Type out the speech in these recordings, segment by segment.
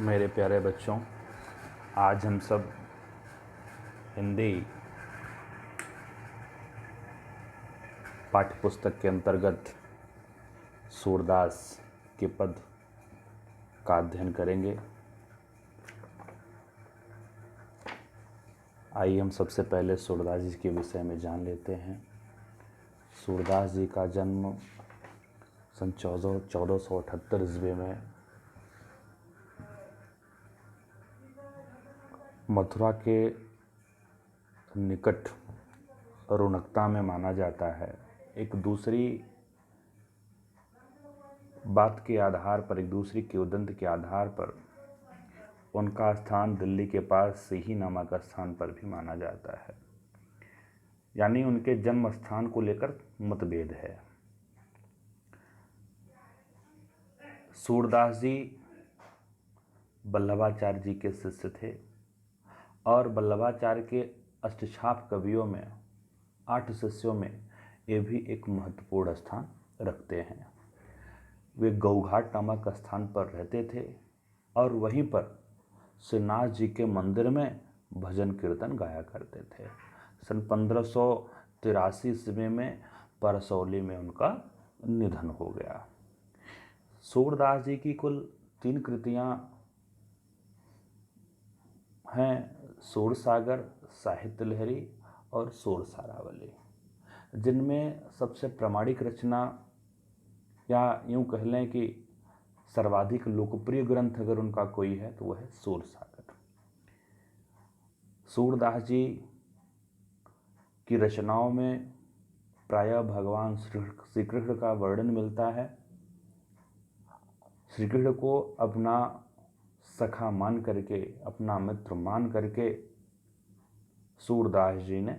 मेरे प्यारे बच्चों, आज हम सब हिंदी पाठ्य पुस्तक के अंतर्गत सूरदास के पद का अध्ययन करेंगे। आइए हम सबसे पहले सूरदास जी के विषय में जान लेते हैं। सूरदास जी का जन्म सन 1478 ईस्वी में मथुरा के निकट रौनकता में माना जाता है। एक दूसरी बात के आधार पर, एक दूसरी किंवदंती के आधार पर उनका स्थान दिल्ली के पास सिही नामक स्थान पर भी माना जाता है। यानी उनके जन्म स्थान को लेकर मतभेद है। सूरदास जी वल्लभाचार्य जी के शिष्य थे और वल्लभाचार्य के अष्टछाप कवियों में 8 शिष्यों में ये भी एक महत्वपूर्ण स्थान रखते हैं। वे गौघाट नामक स्थान पर रहते थे और वहीं पर श्रीनाथ जी के मंदिर में भजन कीर्तन गाया करते थे। सन 1583 ईस्वी में परसौली में उनका निधन हो गया। सूरदास जी की कुल 3 कृतियाँ हैं, सूरसागर, साहित्य लहरी और सूरसारावली, जिनमें सबसे प्रामाणिक रचना या यूँ कह लें कि सर्वाधिक लोकप्रिय ग्रंथ अगर उनका कोई है तो वह है सूरसागर। सूरदास जी की रचनाओं में प्रायः भगवान श्री कृष्ण का वर्णन मिलता है। श्री कृष्ण को अपना सखा मान करके, अपना मित्र मान करके सूरदास जी ने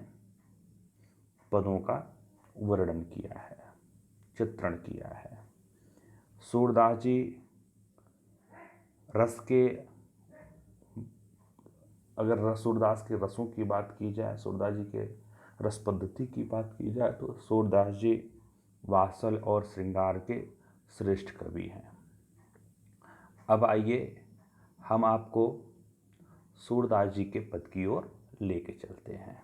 पदों का वर्णन किया है, चित्रण किया है। सूरदास जी रस के, अगर सूरदास के रसों की बात की जाए, सूरदास जी के रस पद्धति की बात की जाए तो सूरदास जी वात्सल और श्रृंगार के श्रेष्ठ कवि हैं। अब आइए हम आपको सूरदास जी के पद की ओर लेके चलते हैं।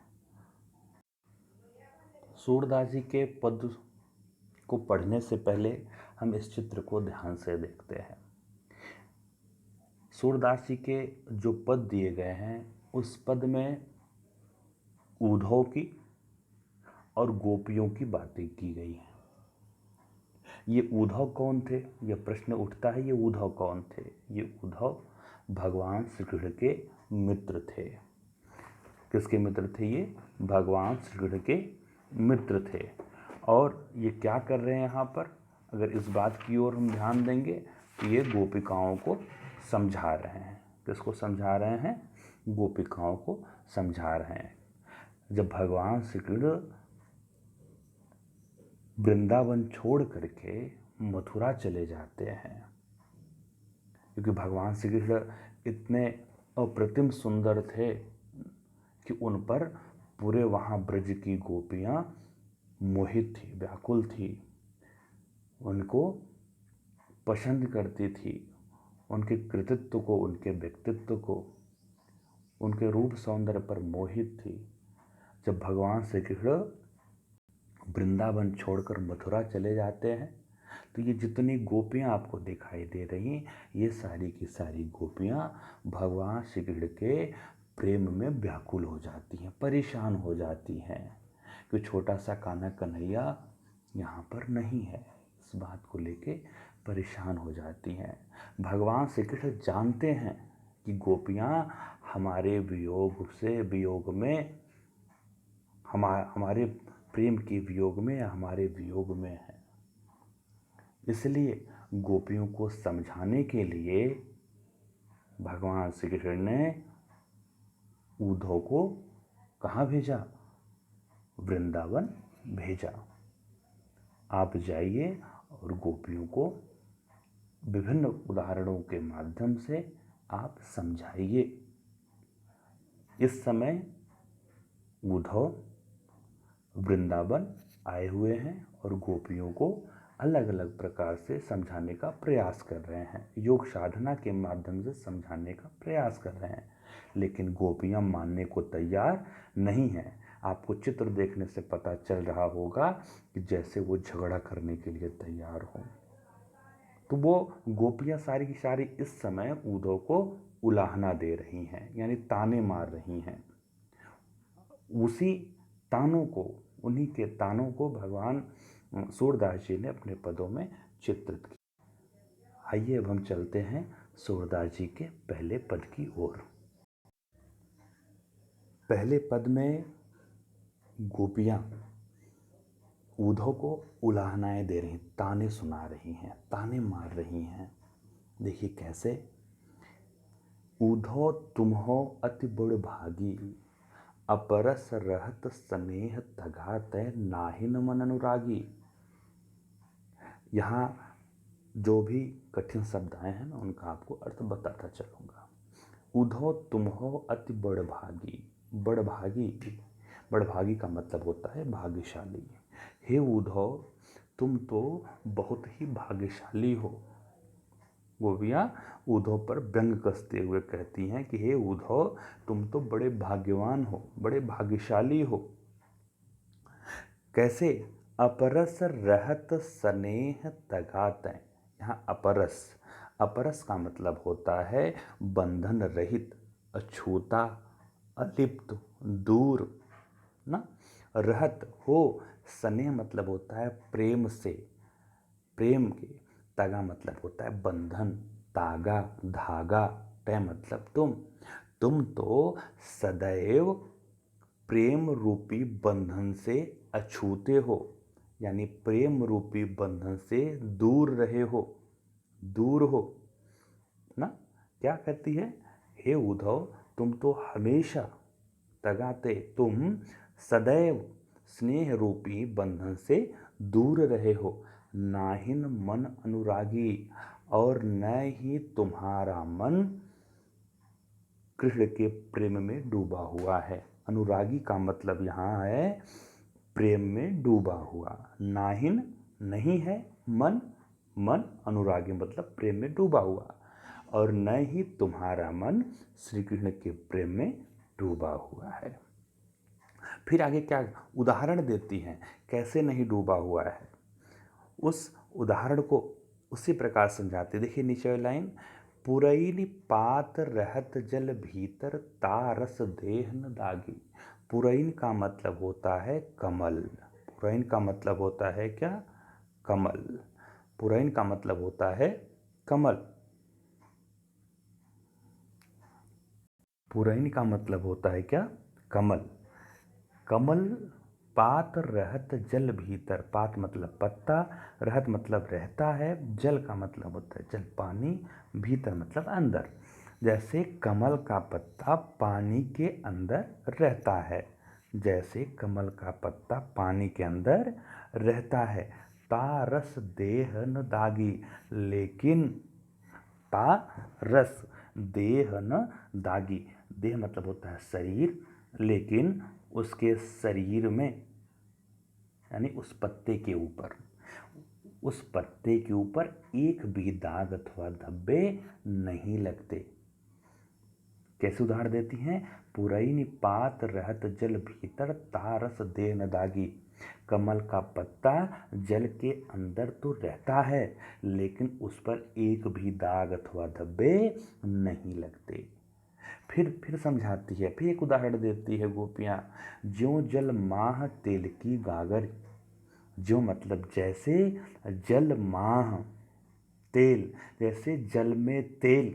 सूरदास जी के पद को पढ़ने से पहले हम इस चित्र को ध्यान से देखते हैं। सूरदास जी के जो पद दिए गए हैं उस पद में उद्धव की और गोपियों की बातें की गई हैं। ये उद्धव कौन थे, यह प्रश्न उठता है। ये उद्धव कौन थे? ये उद्धव भगवान श्री कृष्ण के मित्र थे। किसके मित्र थे ये? भगवान श्री कृष्ण के मित्र थे। और ये क्या कर रहे हैं यहाँ पर? अगर इस बात की ओर हम ध्यान देंगे तो ये गोपिकाओं को समझा रहे हैं। किसको समझा रहे हैं? गोपिकाओं को समझा रहे हैं। जब भगवान श्री कृष्ण वृंदावन छोड़ करके मथुरा चले जाते हैं, क्योंकि भगवान श्री कृष्ण इतने अप्रतिम सुंदर थे कि उन पर पूरे वहाँ ब्रज की गोपियाँ मोहित थी, व्याकुल थी, उनको पसंद करती थी। उनके कृतित्व को, उनके व्यक्तित्व को, उनके रूप सौंदर्य पर मोहित थी। जब भगवान श्री कृष्ण वृंदावन छोड़कर मथुरा चले जाते हैं तो ये जितनी गोपियाँ आपको दिखाई दे रही, ये सारी की सारी गोपियाँ भगवान श्री कृष्ण के प्रेम में व्याकुल हो जाती हैं, परेशान हो जाती हैं कि छोटा सा कान्हा कन्हैया यहाँ पर नहीं है। इस बात को लेके परेशान हो जाती हैं। भगवान श्री कृष्ण जानते हैं कि गोपियाँ हमारे वियोग में हमारे प्रेम के वियोग में या हमारे वियोग में है। इसलिए गोपियों को समझाने के लिए भगवान श्री कृष्ण ने उद्धव को कहाँ भेजा? वृंदावन भेजा। आप जाइए और गोपियों को विभिन्न उदाहरणों के माध्यम से आप समझाइए। इस समय उद्धव वृंदावन आए हुए हैं और गोपियों को अलग अलग प्रकार से समझाने का प्रयास कर रहे हैं, योग साधना के माध्यम से समझाने का प्रयास कर रहे हैं, लेकिन गोपियाँ मानने को तैयार नहीं हैं। आपको चित्र देखने से पता चल रहा होगा कि जैसे वो झगड़ा करने के लिए तैयार हों। तो वो गोपियाँ सारी की सारी इस समय उद्धव को उलाहना दे रही हैं, यानी ताने मार रही हैं। उसी तानों को, उन्हीं के तानों को भगवान सूरदास जी ने अपने पदों में चित्रित किया। आइए अब हम चलते हैं सूरदास जी के पहले पद की ओर। पहले पद में गोपियाँ उद्धव को उलाहनाएं दे रही, ताने सुना रही हैं, ताने मार रही हैं। देखिए कैसे। उद्धव तुम हो अति बड़ भागी, अपरस रहत स्नेह तगा तय नाहिन मन अनुरागी। यहाँ जो भी कठिन शब्द आए हैं मैं उनका आपको अर्थ बताता चलूँगा। उद्धव तुम हो अति बड़ भागी। बड़ भागी, बड़ भागी का मतलब होता है भाग्यशाली। हे उद्धव तुम तो बहुत ही भाग्यशाली हो। गोपियाँ उद्धव पर व्यंग कसते हुए कहती हैं कि हे उद्धव तुम तो बड़े भाग्यवान हो, बड़े भाग्यशाली हो। कैसे? अपरस रहत स्नेह तगात। यहाँ अपरस, अपरस का मतलब होता है बंधन रहित, अछूता, अलिप्त, दूर ना। रहत हो, स्नेह मतलब होता है प्रेम से, प्रेम के। तगा मतलब होता है बंधन, तागा, धागा। तय मतलब तुम तो सदैव प्रेम रूपी बंधन से अछूते हो, यानी प्रेम रूपी बंधन से दूर रहे हो, दूर हो ना। क्या कहती है? हे उद्धव तुम तो हमेशा, तगाते तुम सदैव स्नेह रूपी बंधन से दूर रहे हो। नाहिन मन अनुरागी, और न ही तुम्हारा मन कृष्ण के प्रेम में डूबा हुआ है। अनुरागी का मतलब यहाँ है प्रेम में डूबा हुआ। नाहिन नहीं है, मन, मन अनुरागी मतलब प्रेम में डूबा हुआ, और न ही तुम्हारा मन श्री कृष्ण के प्रेम में डूबा हुआ है। फिर आगे क्या उदाहरण देती हैं, कैसे नहीं डूबा हुआ है। उस उदाहरण को उसी प्रकार समझाते। देखिए नीचे वाली लाइन, पुरैन पात रहत जल भीतर तारस देह न दागी। पुरैन का मतलब होता है कमल। पुरैन का मतलब होता है क्या? कमल। पुरैन का मतलब होता है कमल। पुरैन का मतलब होता है क्या? कमल। कमल पात रहत जल भीतर। पात मतलब पत्ता, रहत मतलब रहता है, जल का मतलब होता है जल, पानी, भीतर मतलब अंदर। जैसे कमल का पत्ता पानी के अंदर रहता है, जैसे कमल का पत्ता पानी के अंदर रहता है। तारस देह न दागी, लेकिन ता रस देह न दागी। देह मतलब होता है शरीर, लेकिन उसके शरीर में, यानी उस पत्ते के ऊपर, उस पत्ते के ऊपर एक भी दाग अथवा धब्बे नहीं लगते। कैसे उदाहरण देती हैं? पुरैन पात रहत जल भीतर तारस देह न दागी। कमल का पत्ता जल के अंदर तो रहता है, लेकिन उस पर एक भी दाग अथवा धब्बे नहीं लगते। फिर समझाती है, फिर एक उदाहरण देती है गोपियाँ। ज्यों जल माह तेल की गागर। ज्यों मतलब जैसे, जल माह तेल, जैसे जल में तेल,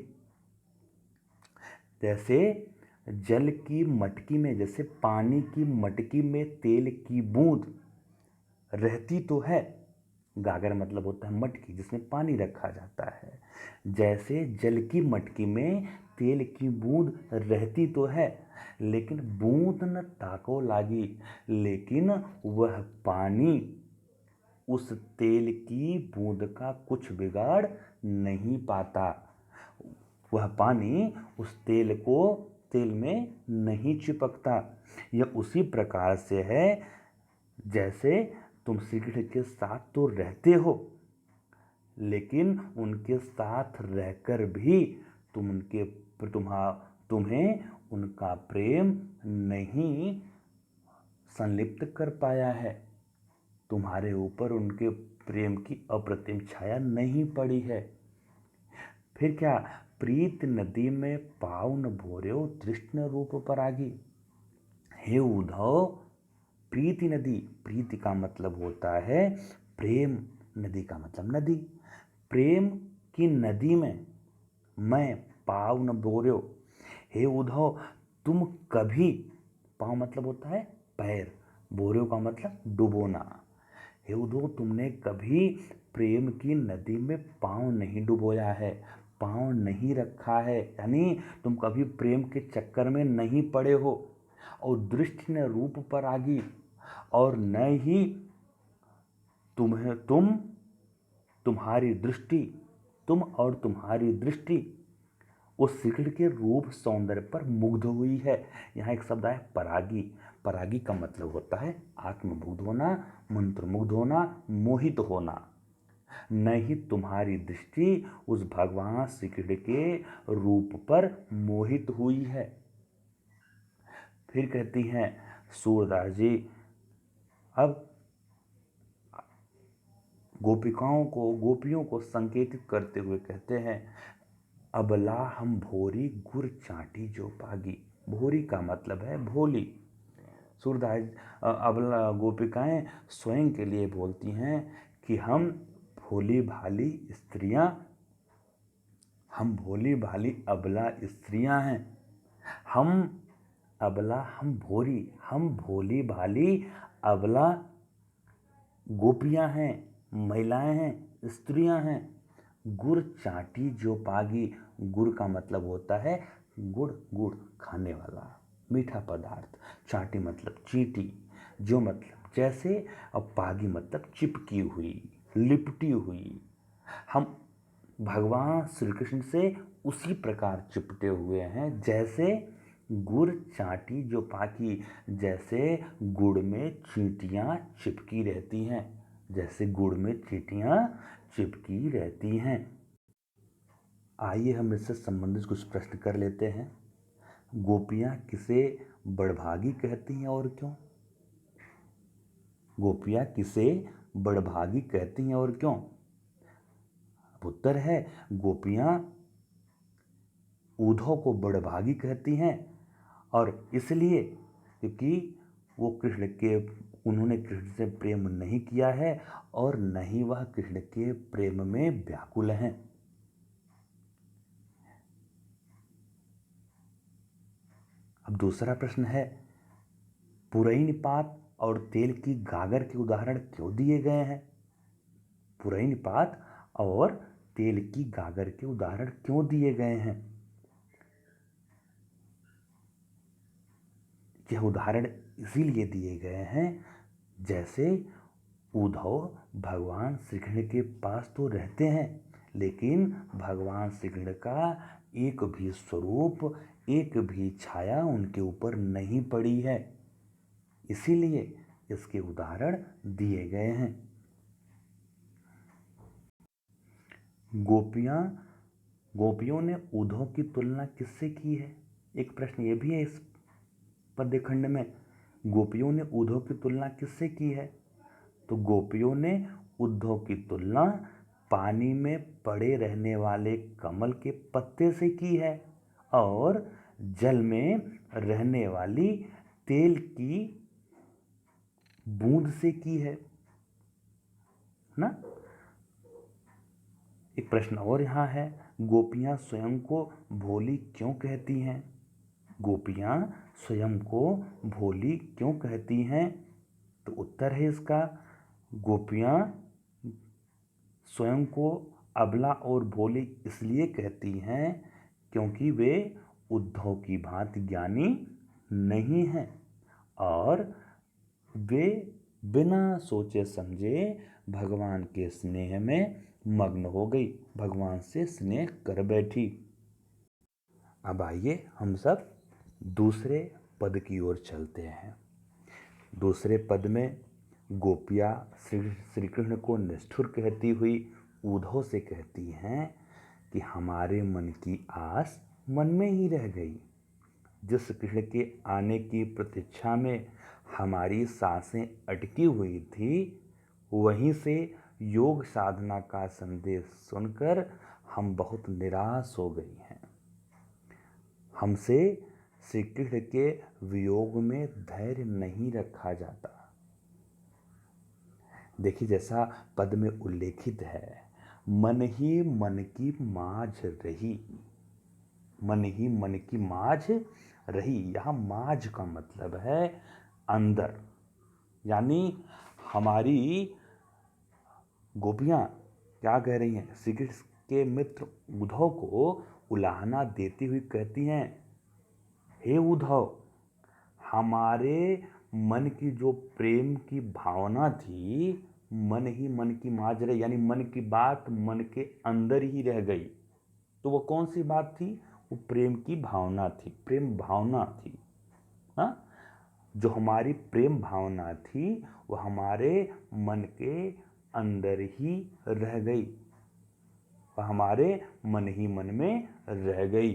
जैसे जल की मटकी में, जैसे पानी की मटकी में तेल की बूंद रहती तो है। गागर मतलब होता है मटकी जिसमें पानी रखा जाता है। जैसे जल की मटकी में तेल की बूंद रहती तो है, लेकिन बूंद न ताको लागी, लेकिन वह पानी उस तेल की बूंद का कुछ बिगाड़ नहीं पाता। वह पानी उस तेल में नहीं चिपकता। यह उसी प्रकार से है, जैसे तुम श्री कृष्ण के साथ तो रहते हो, लेकिन उनके साथ रहकर भी तुम्हें उनका प्रेम नहीं संलिप्त कर पाया है। तुम्हारे ऊपर उनके प्रेम की अप्रतिम छाया नहीं पड़ी है। फिर क्या, प्रीत नदी में पाव न भोर्यो तृष्ण रूप परागी। हे उद्धव, प्रीति नदी, प्रीति का मतलब होता है प्रेम, नदी का मतलब नदी। प्रेम की नदी में मैं पाव न भोर्यो। हे उद्धव, तुम कभी, पाव मतलब होता है पैर, भोर्यो का मतलब डुबोना। हे उद्धव, तुमने कभी प्रेम की नदी में पांव नहीं डुबोया है, पांव नहीं रखा है, यानी तुम कभी प्रेम के चक्कर में नहीं पड़े हो। और दृष्टि न रूप परागी, और न ही तुम्हारी दृष्टि, तुम और तुम्हारी दृष्टि उस श्रीकृष्ण के रूप सौंदर्य पर मुग्ध हुई है। यहाँ एक शब्द है परागी। परागी का मतलब होता है आत्ममुग्ध होना, मंत्रमुग्ध होना, मोहित होना। न ही तुम्हारी दृष्टि उस भगवान श्री कृष्ण के रूप पर मोहित हुई है। फिर कहती हैं सूरदास जी, अब गोपियों को संकेतित करते हुए कहते हैं, अबला हम भोरी गुर चाटी जो पागी। भोरी का मतलब है भोली। सूरदास अबला गोपिकाएं स्वयं के लिए बोलती हैं कि हम भोली भाली अबला स्त्रियां हैं। हम अबला, हम भोरी, हम भोली भाली अबला गोपियां हैं, महिलाएं हैं, स्त्रियां हैं। गुड़ चाटी जो पागी, गुड़ का मतलब होता है गुड़, गुड़ खाने वाला मीठा पदार्थ। चाटी मतलब चींटी, जो मतलब जैसे, और पागी मतलब चिपकी हुई, लिपटी हुई। हम भगवान श्री कृष्ण से उसी प्रकार चिपटे हुए हैं जैसे गुड़ चाटी जो पाकी, जैसे गुड़ में चींटियां चिपकी रहती हैं, जैसे गुड़ में चींटियां चिपकी रहती हैं। आइए हम इससे संबंधित कुछ प्रश्न कर लेते हैं। गोपियां किसे बड़भागी कहती हैं और क्यों? गोपियां किसे बड़भागी कहती हैं और क्यों? उत्तर है, गोपियां उद्धव को बड़भागी कहती हैं और इसलिए क्योंकि उन्होंने कृष्ण से प्रेम नहीं किया है और न ही वह कृष्ण के प्रेम में व्याकुल हैं। अब दूसरा प्रश्न है, पुरैन पात और तेल की गागर के उदाहरण क्यों दिए गए हैं? पुरैन पात और तेल की गागर के उदाहरण क्यों दिए गए हैं? यह उदाहरण इसीलिए दिए गए हैं जैसे उद्धव भगवान श्री कृष्ण के पास तो रहते हैं, लेकिन भगवान श्री कृष्ण का एक भी स्वरूप, एक भी छाया उनके ऊपर नहीं पड़ी है, इसीलिए इसके उदाहरण दिए गए हैं। गोपियों ने उद्धव की तुलना किससे की है? एक प्रश्न ये भी है इस पद्य खंड में। गोपियों ने उद्धव की तुलना किससे की है? तो गोपियों ने उद्धव की तुलना पानी में पड़े रहने वाले कमल के पत्ते से की है और जल में रहने वाली तेल की बूंद से की है ना। एक प्रश्न और यहाँ है, गोपियां स्वयं को भोली क्यों कहती हैं? गोपियां स्वयं को भोली क्यों कहती हैं? तो उत्तर है इसका, गोपियां स्वयं को अबला और भोली इसलिए कहती हैं क्योंकि वे उद्धव की भांति ज्ञानी नहीं हैं और वे बिना सोचे समझे भगवान के स्नेह में मग्न हो गई, भगवान से स्नेह कर बैठी। अब आइए हम सब दूसरे पद की ओर चलते हैं। दूसरे पद में गोपियां श्री कृष्ण को निष्ठुर कहती हुई उद्धव से कहती हैं कि हमारे मन की आस मन में ही रह गई। जिस कृष्ण के आने की प्रतीक्षा में हमारी सांसें अटकी हुई थी, वहीं से योग साधना का संदेश सुनकर हम बहुत निराश हो गई हैं। हमसे श्री कृष्ण के वियोग में धैर्य नहीं रखा जाता। देखिए, जैसा पद में उल्लेखित है, मन ही मन की माझ रही। मन ही मन की माझ रही। यहाँ माझ का मतलब है अंदर, यानी हमारी गोपियाँ क्या कह रही हैं? श्री कृष्ण के मित्र उद्धव को उलाहना देती हुई कहती हैं, हे उद्धव, हमारे मन की जो प्रेम की भावना थी, मन ही मन की माझ रही, यानी मन की बात मन के अंदर ही रह गई। तो वो कौन सी बात थी? वो प्रेम की भावना थी, प्रेम भावना थी। हाँ, जो हमारी प्रेम भावना थी वो हमारे मन के अंदर ही रह गई, वह हमारे मन ही मन में रह गई।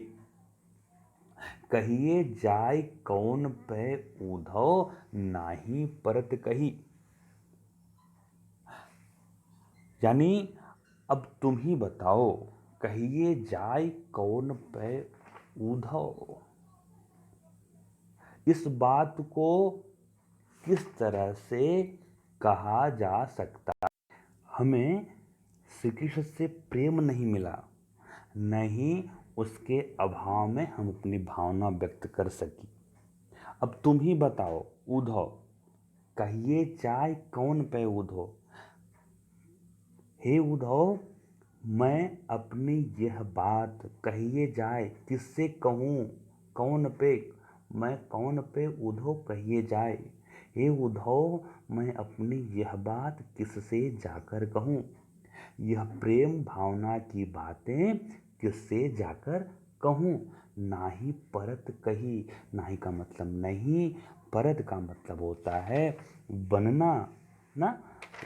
कहिए जाय कौन पे उद्धव, नाही परत कही। यानी अब तुम ही बताओ, कहिए जाय कौन पे उद्धव। इस बात को किस तरह से कहा जा सकता? हमें श्री कृष्ण से प्रेम नहीं मिला, नहीं उसके अभाव में हम अपनी भावना व्यक्त कर सकी। अब तुम ही बताओ उद्धव, कहिए जाए कौन पे उद्धव। हे उद्धव, मैं अपनी यह बात कहिए जाए, किससे कहूँ? कौन पे, मैं कौन पे उद्धव कहिए जाए। हे उद्धव, मैं अपनी यह बात किससे जाकर कहूँ? यह प्रेम भावना की बातें किससे जाकर कहूँ? नाही परत कही। नाही का मतलब नहीं, परत का मतलब होता है बनना ना।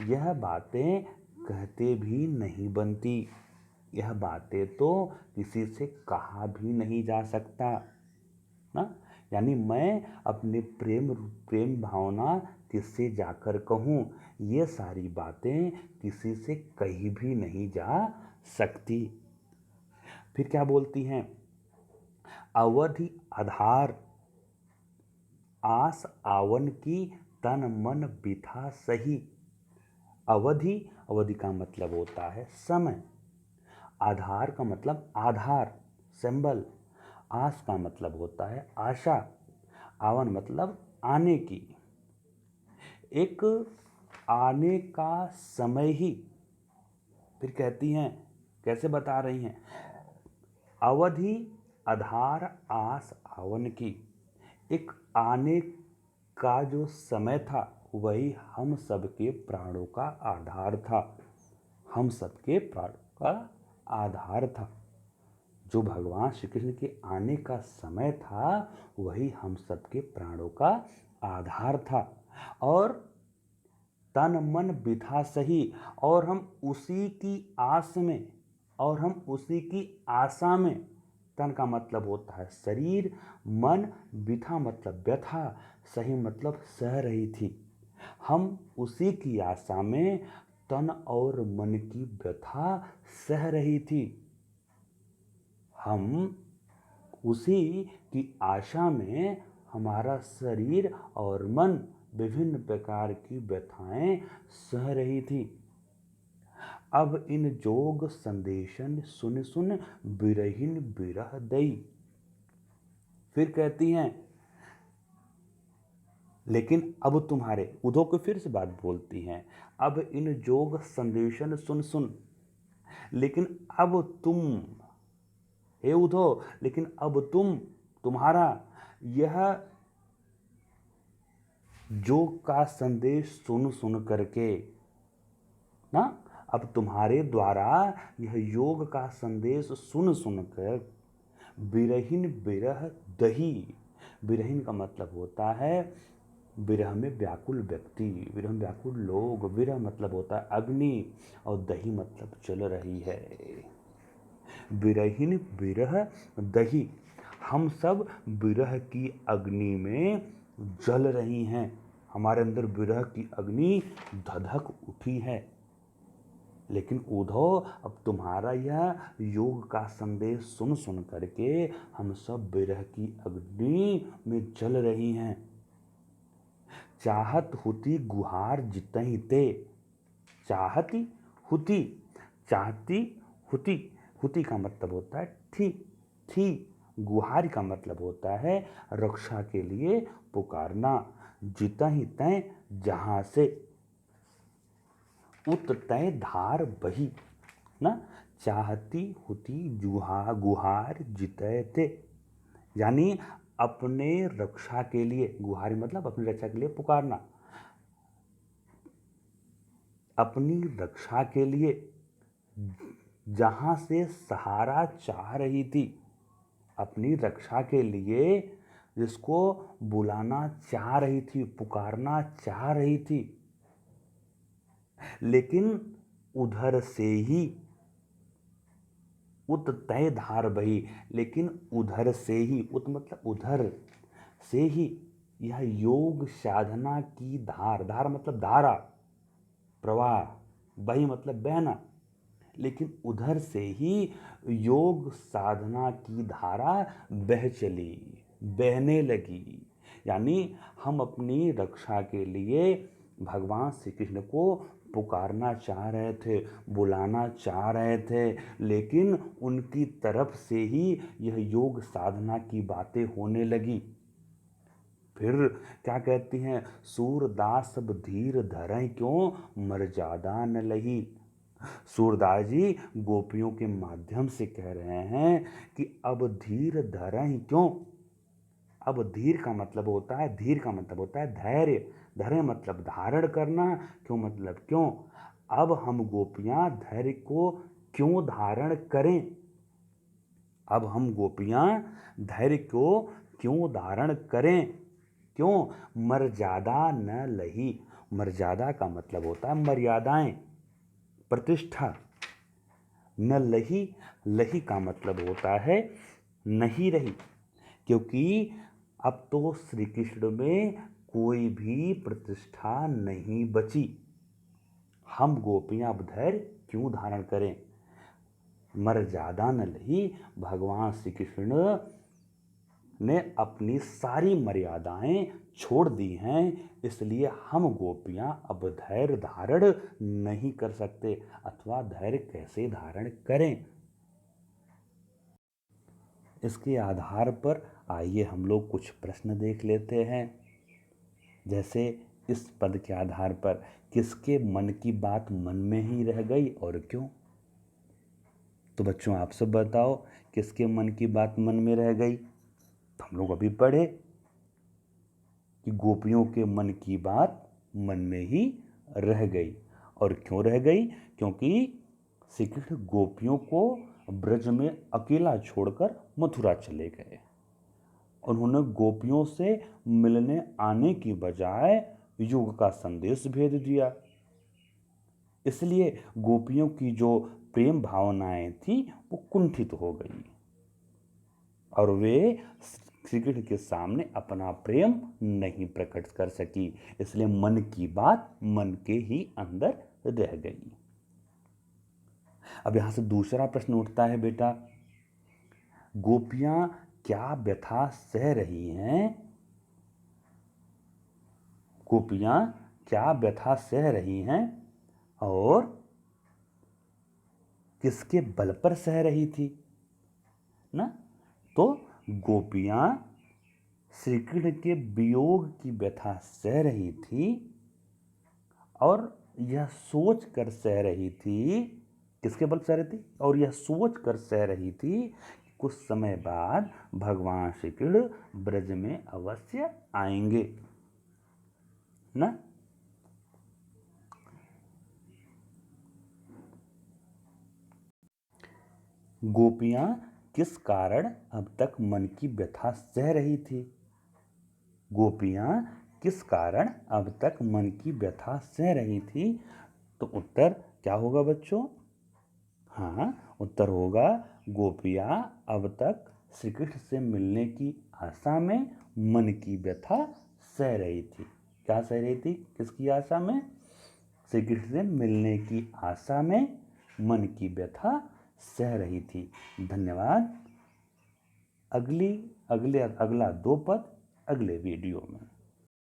यह बातें कहते भी नहीं बनती, यह बातें तो किसी से कहा भी नहीं जा सकता ना। यानी मैं अपने प्रेम भावना किससे जाकर कहूँ? ये सारी बातें किसी से कही भी नहीं जा सकती। फिर क्या बोलती हैं? अवधि आधार आस आवन की, तन मन बिथा सही। अवधि, अवधि का मतलब होता है समय। आधार का मतलब आधार, सिंबल। आस का मतलब होता है आशा। आवन मतलब आने की। एक आने का समय ही। फिर कहती हैं, कैसे बता रही हैं? अवधि आधार आस आवन की। एक आने का जो समय था, वही हम सबके प्राणों का आधार था। हम सबके प्राणों का आधार था। जो भगवान श्री कृष्ण के आने का समय था, वही हम सबके प्राणों का आधार था। और तन मन बिथा सही, और हम उसी की आस में, और हम उसी की आशा में। तन का मतलब होता है शरीर, मन, बिथा मतलब व्यथा, सही मतलब सह रही थी। हम उसी की आशा में तन और मन की व्यथा सह रही थी। हम उसी की आशा में हमारा शरीर और मन विभिन्न प्रकार की व्यथाएं सह रही थी। अब इन जोग संदेशन सुन सुन बिरहिन बिरह दई। फिर कहती हैं, लेकिन अब तुम्हारे, उद्धव को फिर से बात बोलती हैं, अब इन जोग संदेशन सुन सुन, लेकिन अब तुम, हे उद्धव, लेकिन अब तुम्हारा यह योग का संदेश सुन सुन करके ना, अब तुम्हारे द्वारा यह योग का संदेश सुन सुनकर बिरहिन बिरह दही। बिरहिन का मतलब होता है विरह में व्याकुल व्यक्ति, विरह में व्याकुल लोग। विरह मतलब होता है अग्नि, और दही मतलब जल रही है। विरहिन विरह दही, हम सब विरह की अग्नि में जल रही हैं। हमारे अंदर विरह की अग्नि धधक उठी है। लेकिन उद्धव, अब तुम्हारा यह योग का संदेश सुन सुन करके हम सब विरह की अग्नि में जल रही हैं। चाहत हुती गुहार जितहि ते, चाहती हुती, चाहती हुती, हुती का मतलब होता है थी, गुहार का मतलब होता है रक्षा के लिए पुकारना। जितहि तय जहां से, उत तय धार बही ना, चाहती हुती गुहार जितय थे, यानी अपने रक्षा के लिए, गुहारी मतलब अपनी रक्षा के लिए पुकारना, अपनी रक्षा के लिए जहां से सहारा चाह रही थी, अपनी रक्षा के लिए जिसको बुलाना चाह रही थी, पुकारना चाह रही थी, लेकिन उधर से ही, उत तय धार बही, लेकिन उधर से ही, उत मतलब उधर से ही, यह योग साधना की धार, धार मतलब धारा, प्रवाह, बही मतलब बहना, लेकिन उधर से ही योग साधना की धारा बह चली, बहने लगी। यानी हम अपनी रक्षा के लिए भगवान श्री कृष्ण को पुकारना चाह रहे थे, बुलाना चाह रहे थे, लेकिन उनकी तरफ से ही यह योग साधना की बातें होने लगी। फिर क्या कहती हैं, सूरदास अब धीर धरें क्यों, मर्यादा न लही। सूरदास जी गोपियों के माध्यम से कह रहे हैं कि अब धीर धरें क्यों। अब धीर का मतलब होता है, धीर का मतलब होता है धैर्य, धैर्य मतलब धारण करना, क्यों मतलब क्यों। अब हम गोपियां धैर्य को क्यों धारण करें, अब हम गोपियां धैर्य को क्यों धारण करें, क्यों, मर्यादा न लही। मर्यादा का मतलब होता है मर्यादाएं, प्रतिष्ठा। न लही, लही का मतलब होता है नहीं रही, क्योंकि अब तो श्री कृष्ण में कोई भी प्रतिष्ठा नहीं बची। हम गोपियां अब धैर्य क्यों धारण करें। मर्यादा न लही, भगवान श्री कृष्ण ने अपनी सारी मर्यादाएं छोड़ दी हैं, इसलिए हम गोपियां अब धैर्य धारण नहीं कर सकते, अथवा धैर्य कैसे धारण करें। इसके आधार पर आइए हम लोग कुछ प्रश्न देख लेते हैं। जैसे इस पद के आधार पर, किसके मन की बात मन में ही रह गई और क्यों। तो बच्चों आप सब बताओ, किसके मन की बात मन में रह गई। तो हम लोग अभी पढ़े कि गोपियों के मन की बात मन में ही रह गई। और क्यों रह गई, क्योंकि श्री कृष्ण गोपियों को ब्रज में अकेला छोड़कर मथुरा चले गए। उन्होंने गोपियों से मिलने आने की बजाय युग का संदेश भेज दिया। इसलिए गोपियों की जो प्रेम भावनाएं थी वो कुंठित हो गई, और वे श्री कृष्ण के सामने अपना प्रेम नहीं प्रकट कर सकी। इसलिए मन की बात मन के ही अंदर रह गई। अब यहां से दूसरा प्रश्न उठता है, बेटा गोपियां क्या व्यथा सह रही हैं, गोपियां क्या व्यथा सह रही हैं और किसके बल पर सह रही थी ना। तो गोपियां श्री कृष्ण के वियोग की व्यथा सह रही थी, और यह सोच कर सह रही थी, किसके बल सह रही थी, और यह सोच कर सह रही थी कि कुछ समय बाद भगवान श्री कृष्ण ब्रज में अवश्य आएंगे ना। गोपियां किस कारण अब तक मन की व्यथा सह रही थी, गोपियां किस कारण अब तक मन की व्यथा सह रही थी? तो उत्तर क्या होगा बच्चों? हाँ, उत्तर होगा गोपियाँ अब तक श्री कृष्ण से मिलने की आशा में मन की व्यथा सह रही थी। क्या सह रही थी? किसकी आशा में? श्री कृष्ण से मिलने की आशा में मन की व्यथा सह रही थी। धन्यवाद। अगला 2 पद अगले वीडियो में।